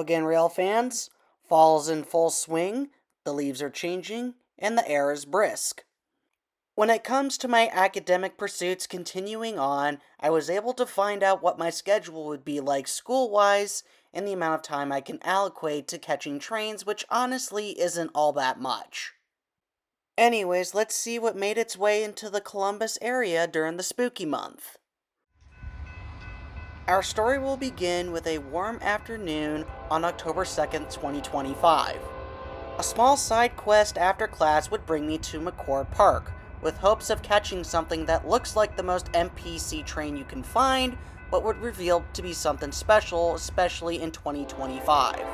again, rail fans. Fall's in full swing, the leaves are changing, and the air is brisk. When it comes to my academic pursuits continuing on, I was able to find out what my schedule would be like school-wise and the amount of time I can allocate to catching trains, which honestly isn't all that much. Anyways, let's see what made its way into the Columbus area during the spooky month. Our story will begin with a warm afternoon on October 2nd, 2025. A small side quest after class would bring me to McCord Park, with hopes of catching something that looks like the most NPC train you can find, but would reveal to be something special, especially in 2025.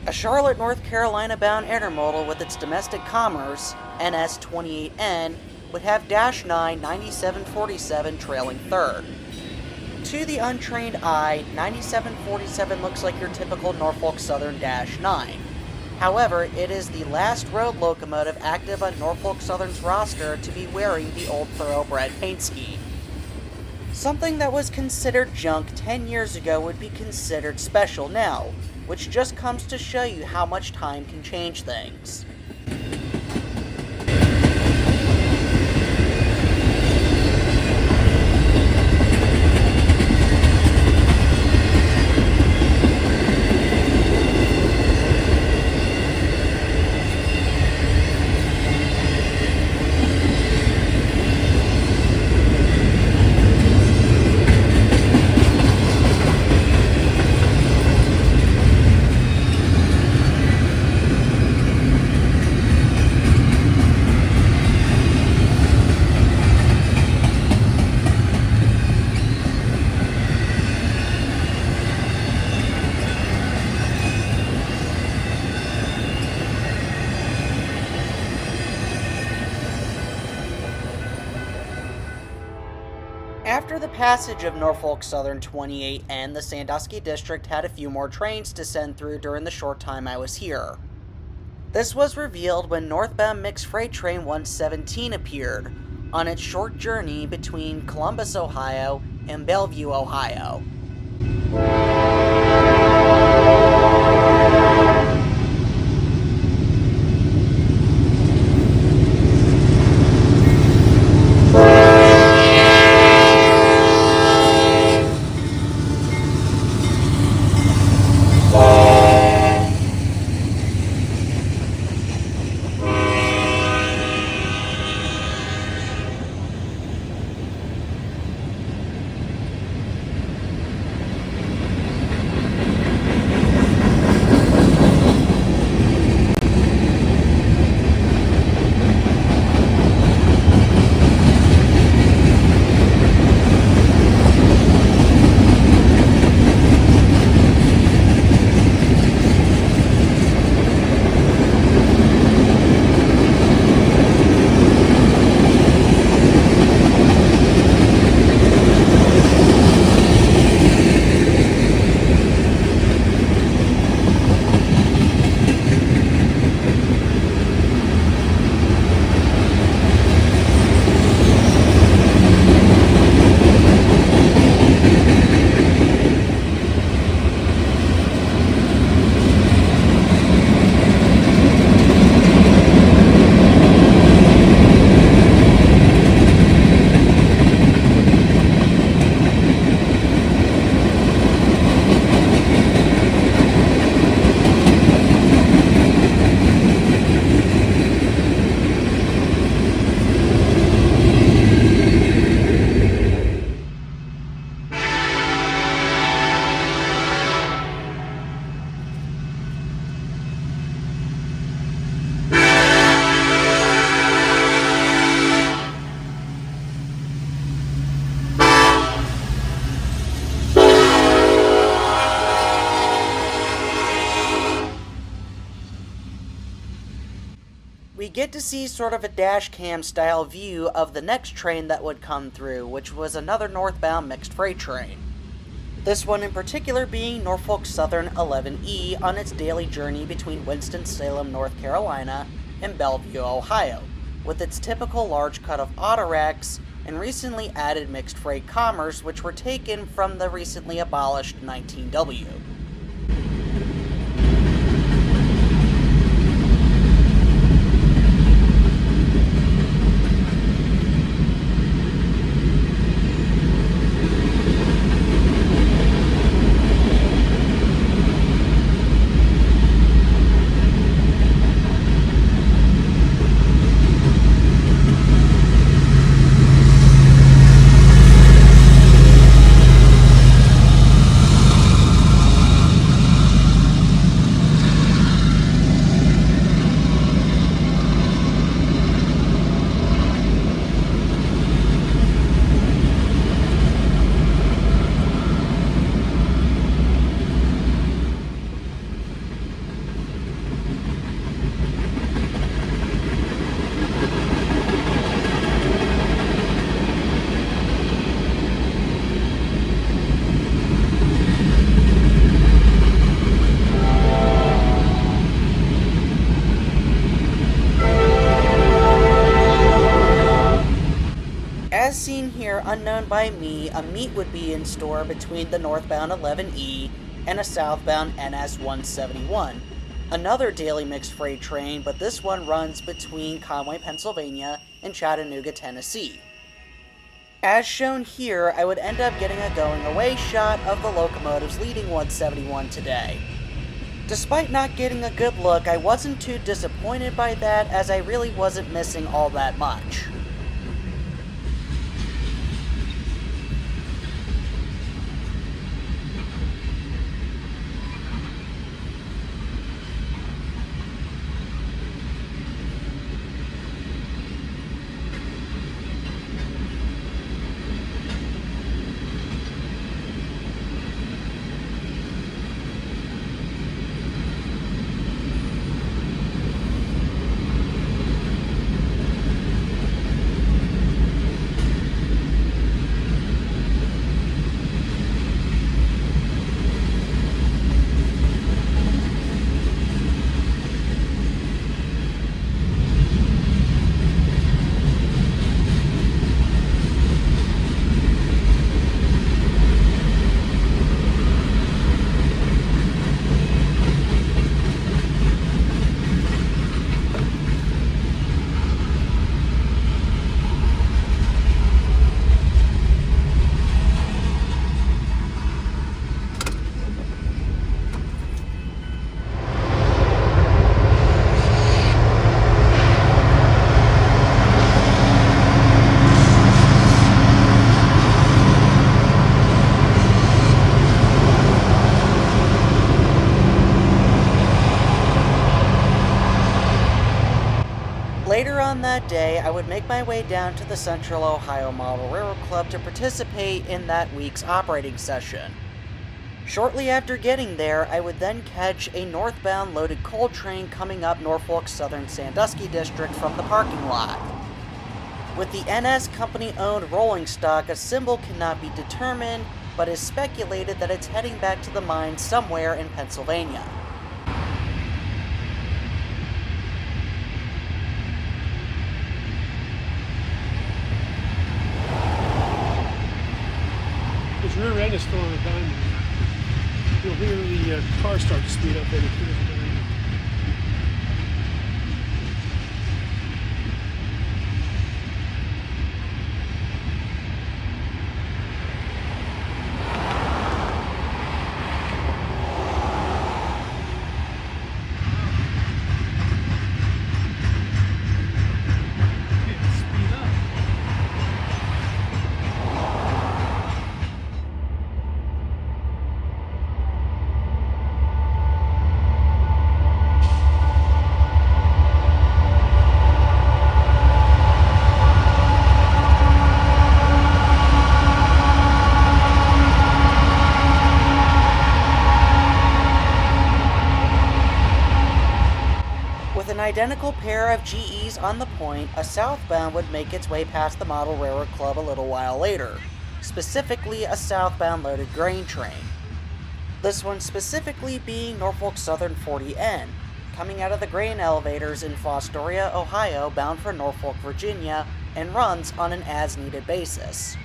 A Charlotte, North Carolina-bound intermodal with its domestic commerce, NS28N, would have Dash 9 9747 trailing third. To the untrained eye, 9747 looks like your typical Norfolk Southern Dash 9. However, it is the last road locomotive active on Norfolk Southern's roster to be wearing the old Thoroughbred paint scheme. Something that was considered junk 10 years ago would be considered special now, which just comes to show you how much time can change things. After the passage of Norfolk Southern 28N, the Sandusky District had a few more trains to send through during the short time I was here. This was revealed when northbound mixed freight train 117 appeared, on its short journey between Columbus, Ohio and Bellevue, Ohio. we get to see sort of a dash cam style view of the next train that would come through, which was another northbound mixed freight train. This one in particular being Norfolk Southern 11E on its daily journey between Winston-Salem, North Carolina and Bellevue, Ohio, with its typical large cut of autoracks and recently added mixed freight commerce, which were taken from the recently abolished 19W. As seen here, unknown by me, a meet would be in store between the northbound 11E and a southbound NS 171. Another daily mixed freight train, but this one runs between Conway, Pennsylvania and Chattanooga, Tennessee. As shown here, I would end up getting a going away shot of the locomotives leading 171 today. Despite not getting a good look, I wasn't too disappointed by that, as I really wasn't missing all that much. Later on that day, I would make my way down to the Central Ohio Model Railroad Club to participate in that week's operating session. Shortly after getting there, I would then catch a northbound loaded coal train coming up Norfolk Southern Sandusky District from the parking lot. With the NS company-owned rolling stock, a symbol cannot be determined, but is speculated that it's heading back to the mine somewhere in Pennsylvania. It's rear end is still on the diamond. You'll hear the car start to speed up as it clears the diamond. identical pair of GEs on the point, a southbound would make its way past the Model Railroad Club a little while later, specifically a southbound loaded grain train. This one specifically being Norfolk Southern 40N, coming out of the grain elevators in Fostoria, Ohio, bound for Norfolk, Virginia, and runs on an as-needed basis.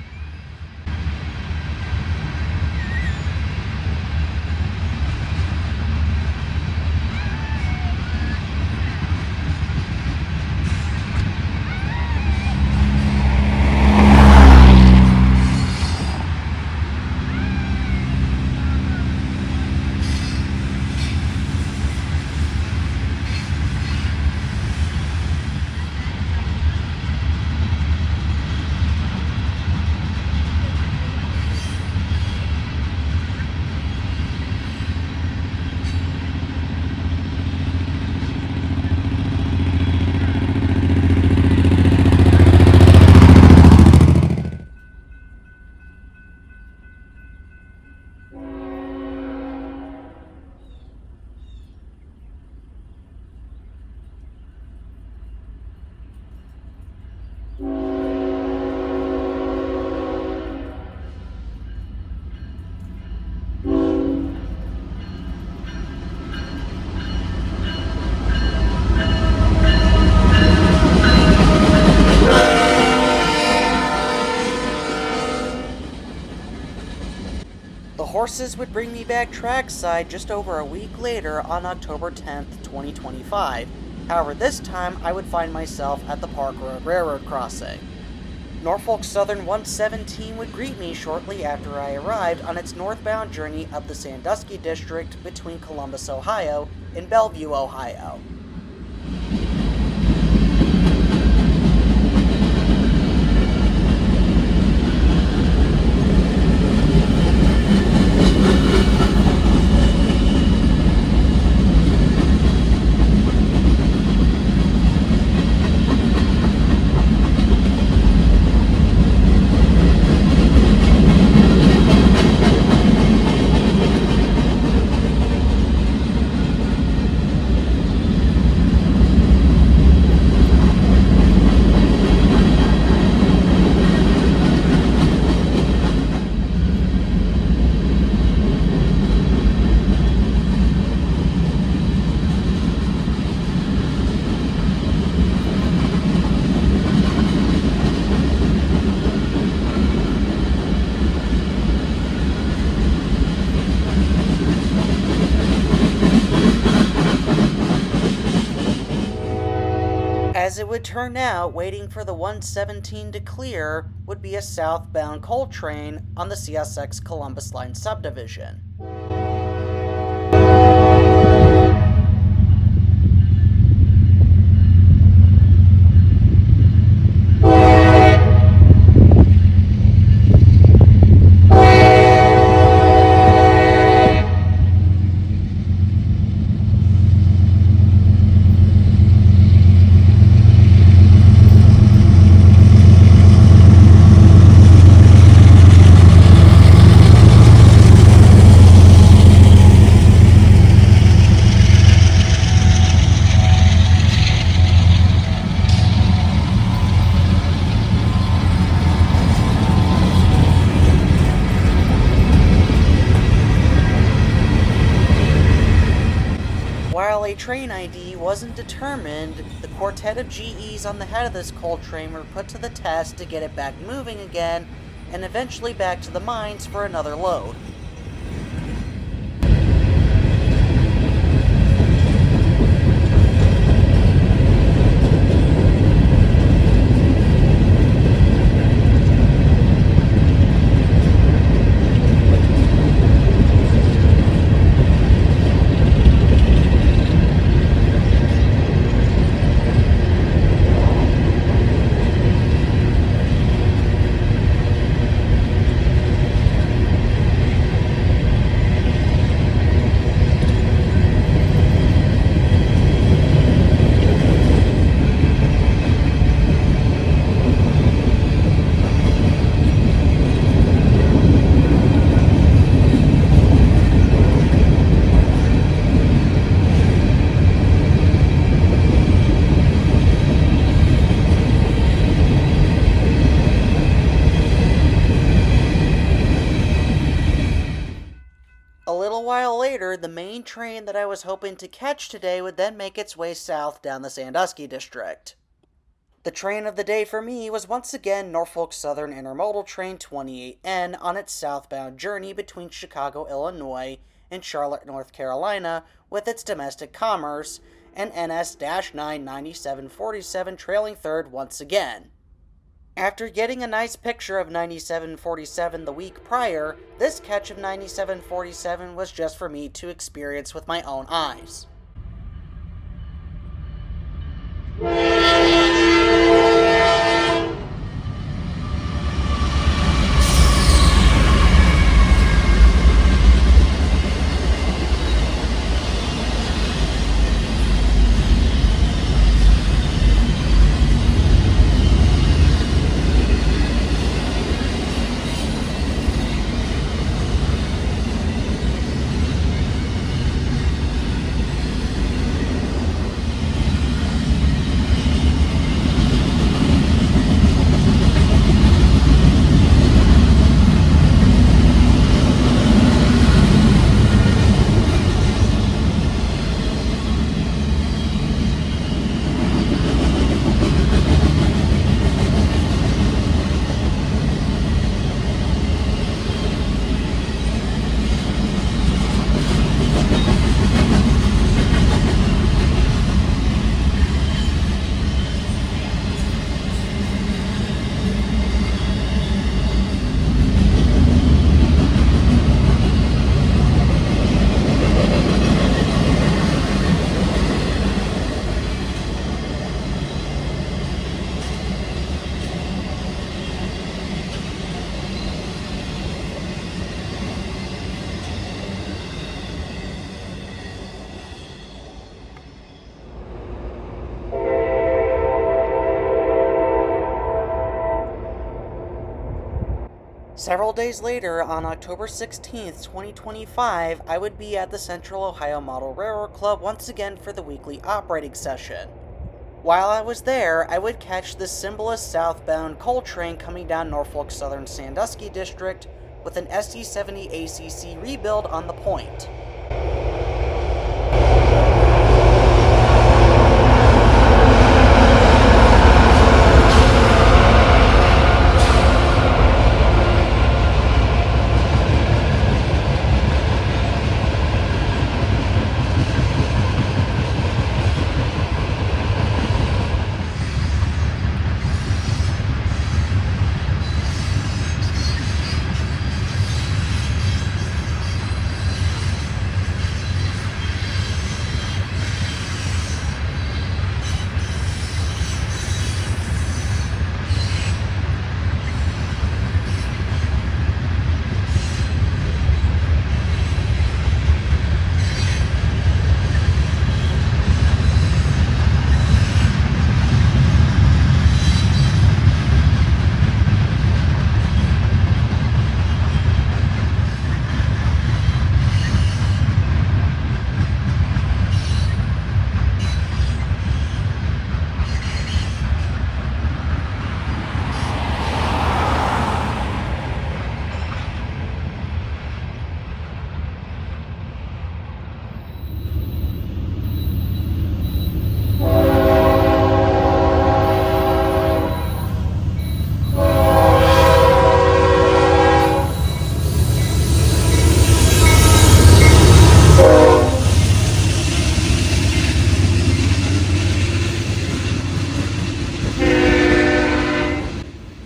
The horses would bring me back trackside just over a week later on October 10th, 2025. However, this time I would find myself at the Park Road Railroad crossing. Norfolk Southern 117 would greet me shortly after I arrived on its northbound journey up the Sandusky District between Columbus, Ohio and Bellevue, Ohio. As it would turn out, waiting for the 117 to clear would be a southbound coal train on the CSX Columbus Line subdivision. While a train ID wasn't determined, the quartet of GEs on the head of this coal train were put to the test to get it back moving again, and eventually back to the mines for another load. later, the main train that I was hoping to catch today would then make its way south down the Sandusky district. The train of the day for me was once again Norfolk Southern Intermodal Train 28N on its southbound journey between Chicago, Illinois and Charlotte, North Carolina with its domestic commerce, and NS-99747 trailing third once again. After getting a nice picture of 9747 the week prior, this catch of 9747 was just for me to experience with my own eyes. Several days later, on October 16th, 2025, I would be at the Central Ohio Model Railroad Club once again for the weekly operating session. While I was there, I would catch the Symbolist southbound coal train coming down Norfolk Southern Sandusky District with an SD70 ACC rebuild on the point.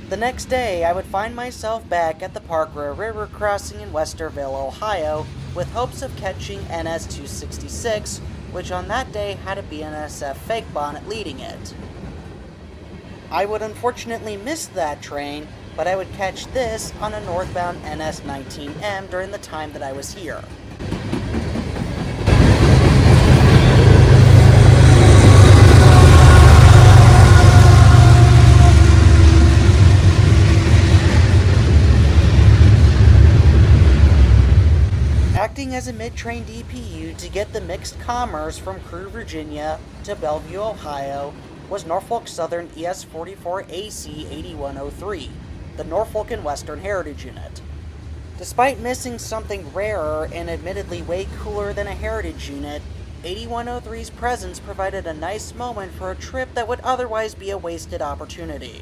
The next day, I would find myself back at the Parkway River crossing in Westerville, Ohio, with hopes of catching NS-266, which on that day had a BNSF fake bonnet leading it. I would unfortunately miss that train, but I would catch this on a northbound NS-19M during the time that I was here. Acting as a mid-train DPU to get the mixed commerce from Crewe, Virginia to Bellevue, Ohio, was Norfolk Southern ES44AC 8103, the Norfolk and Western Heritage Unit. Despite missing something rarer and admittedly way cooler than a heritage unit, 8103's presence provided a nice moment for a trip that would otherwise be a wasted opportunity.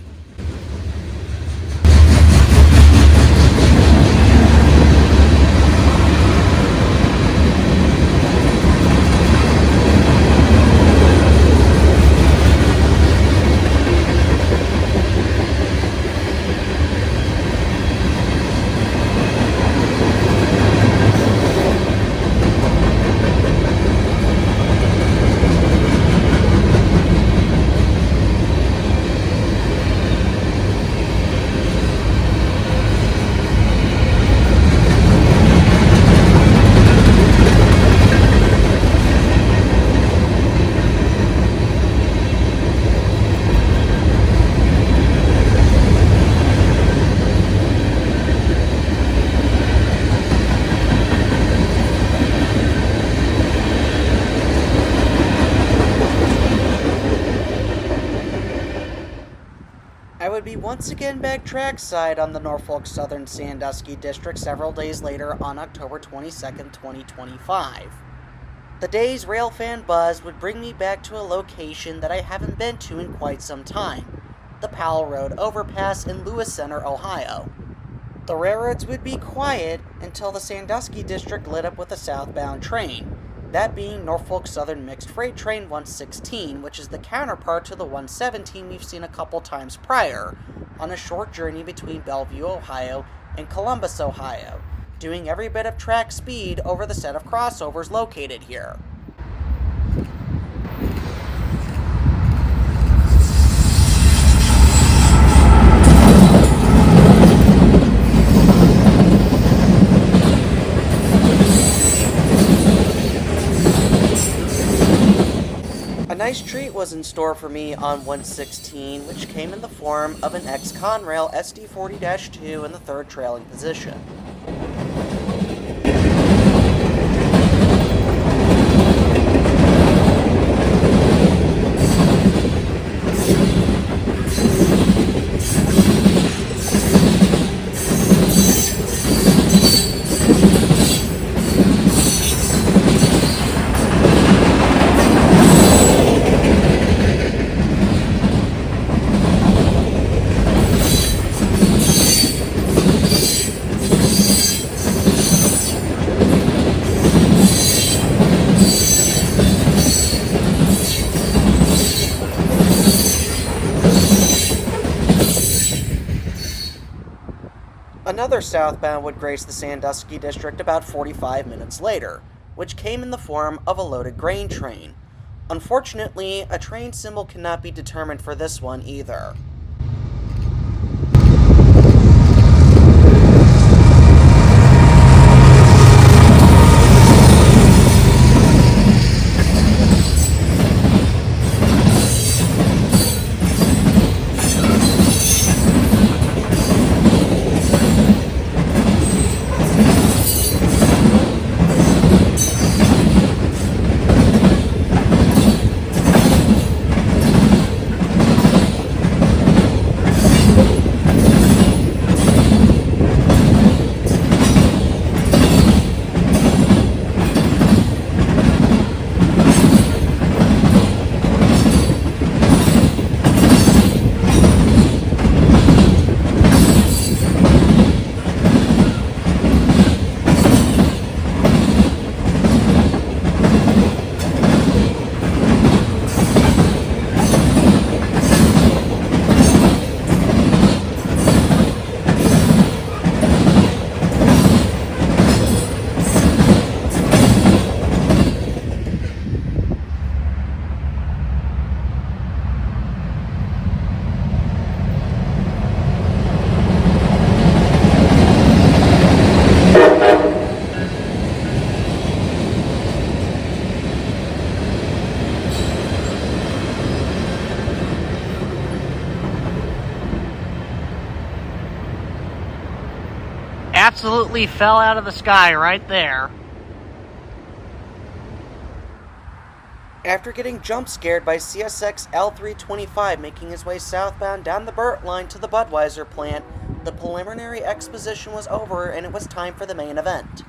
I would be once again back trackside on the Norfolk Southern Sandusky District several days later on October 22nd, 2025. The day's railfan buzz would bring me back to a location that I haven't been to in quite some time, the Powell Road overpass in Lewis Center, Ohio. The railroads would be quiet until the Sandusky District lit up with a southbound train, that being Norfolk Southern Mixed Freight Train 116, which is the counterpart to the 117 we've seen a couple times prior, on a short journey between Bellevue, Ohio and Columbus, Ohio, doing every bit of track speed over the set of crossovers located here. A nice treat was in store for me on 116, which came in the form of an ex-Conrail SD40-2 in the third trailing position. Another southbound would grace the Sandusky District about 45 minutes later, which came in the form of a loaded grain train. Unfortunately, a train symbol cannot be determined for this one either. Absolutely fell out of the sky right there. After getting jump scared by CSX L325 making his way southbound down the Burt line to the Budweiser plant, the preliminary exposition was over and it was time for the main event.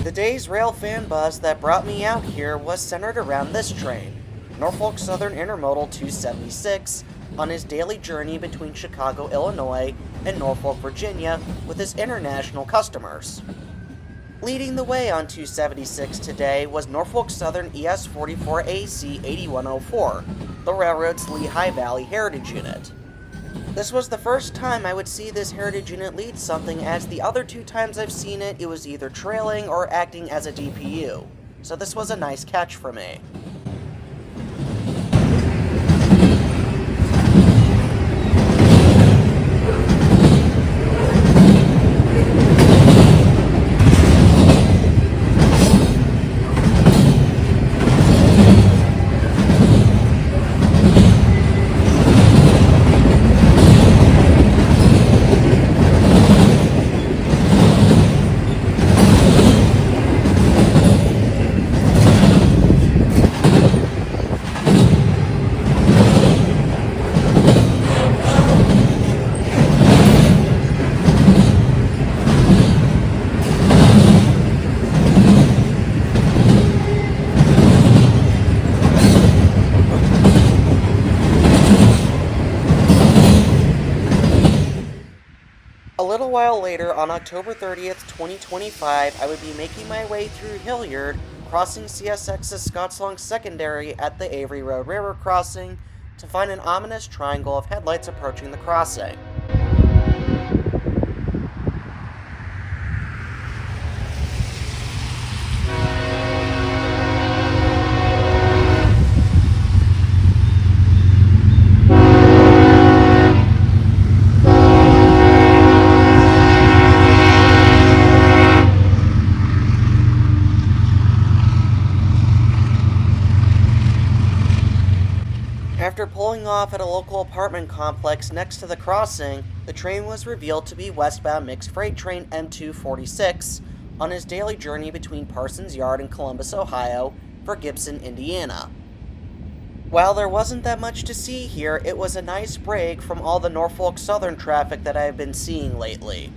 The day's rail fan buzz that brought me out here was centered around this train, Norfolk Southern Intermodal 276, on his daily journey between Chicago, Illinois, and Norfolk, Virginia, with his international customers. Leading the way on 276 today was Norfolk Southern ES44AC 8104, the railroad's Lehigh Valley Heritage Unit. This was the first time I would see this heritage unit lead something, as the other two times I've seen it, it was either trailing or acting as a DPU, so this was a nice catch for me. A little while later, on October 30th, 2025, I would be making my way through Hilliard, crossing CSX's Scottslong Secondary at the Avery Road Railroad crossing, to find an ominous triangle of headlights approaching the crossing. After pulling off at a local apartment complex next to the crossing, the train was revealed to be westbound mixed freight train M246 on his daily journey between Parsons Yard and Columbus, Ohio, for Gibson, Indiana. While there wasn't that much to see here, it was a nice break from all the Norfolk Southern traffic that I've been seeing lately.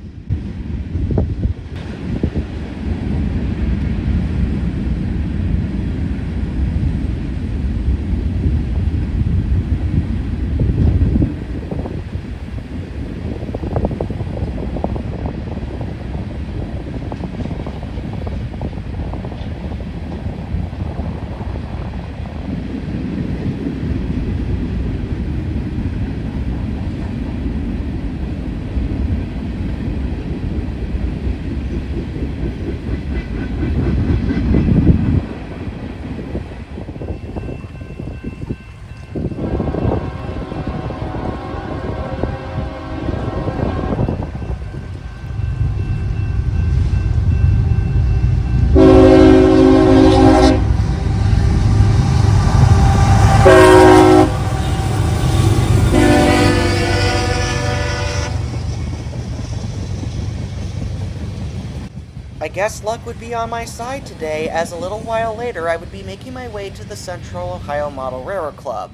I guess luck would be on my side today, as a little while later I would be making my way to the Central Ohio Model Railroad Club.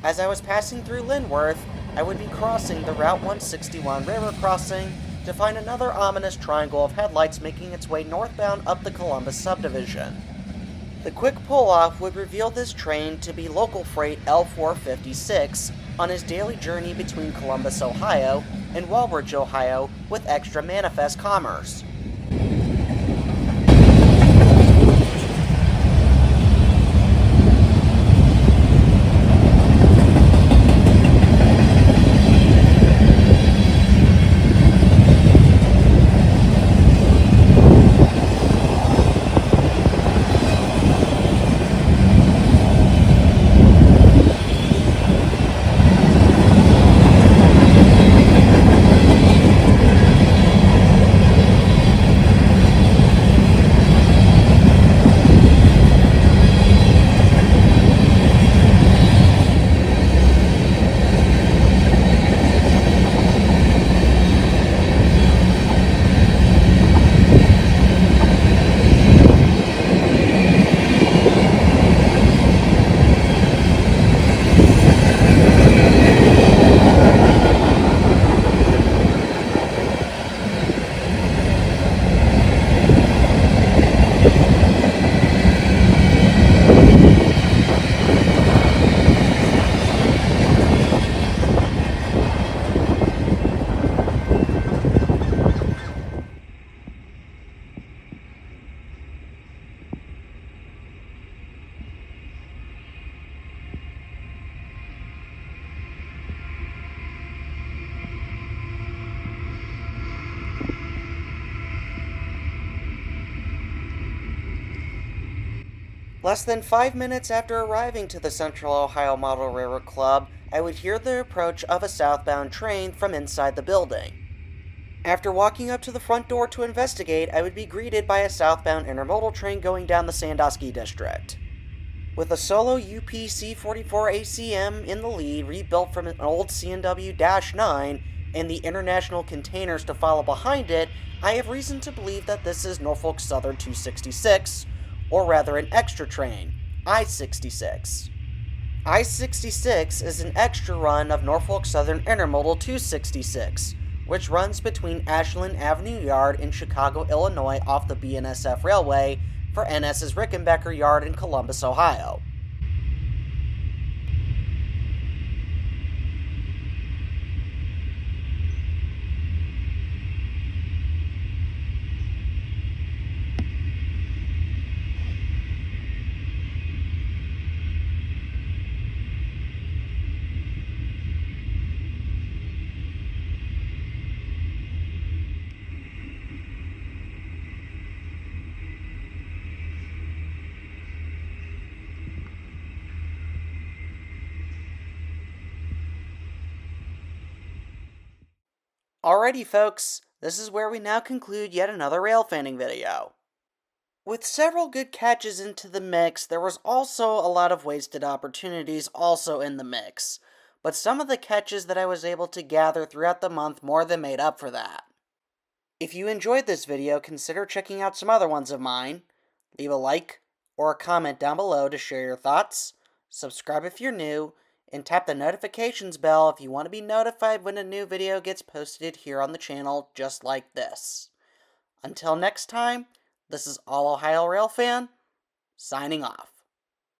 As I was passing through Linworth, I would be crossing the Route 161 railroad crossing to find another ominous triangle of headlights making its way northbound up the Columbus subdivision. The quick pull-off would reveal this train to be local freight L456 on his daily journey between Columbus, Ohio and Walbridge, Ohio, with extra manifest commerce. Less than 5 minutes after arriving to the Central Ohio Model Railroad Club, I would hear the approach of a southbound train from inside the building. After walking up to the front door to investigate, I would be greeted by a southbound intermodal train going down the Sandusky district. With a solo UPC 44 ACM in the lead, rebuilt from an old CNW-9, and the international containers to follow behind it, I have reason to believe that this is Norfolk Southern 266, or rather an extra train, I-66. I-66 is an extra run of Norfolk Southern Intermodal 266, which runs between Ashland Avenue Yard in Chicago, Illinois off the BNSF Railway for NS's Rickenbacker Yard in Columbus, Ohio. Alrighty folks, this is where we now conclude yet another rail fanning video. With several good catches into the mix, there was also a lot of wasted opportunities also in the mix, but some of the catches that I was able to gather throughout the month more than made up for that. If you enjoyed this video, consider checking out some other ones of mine. Leave a like or a comment down below to share your thoughts, subscribe if you're new, and tap the notifications bell if you want to be notified when a new video gets posted here on the channel just like this. Until next time, this is All Ohio Rail Fan, signing off.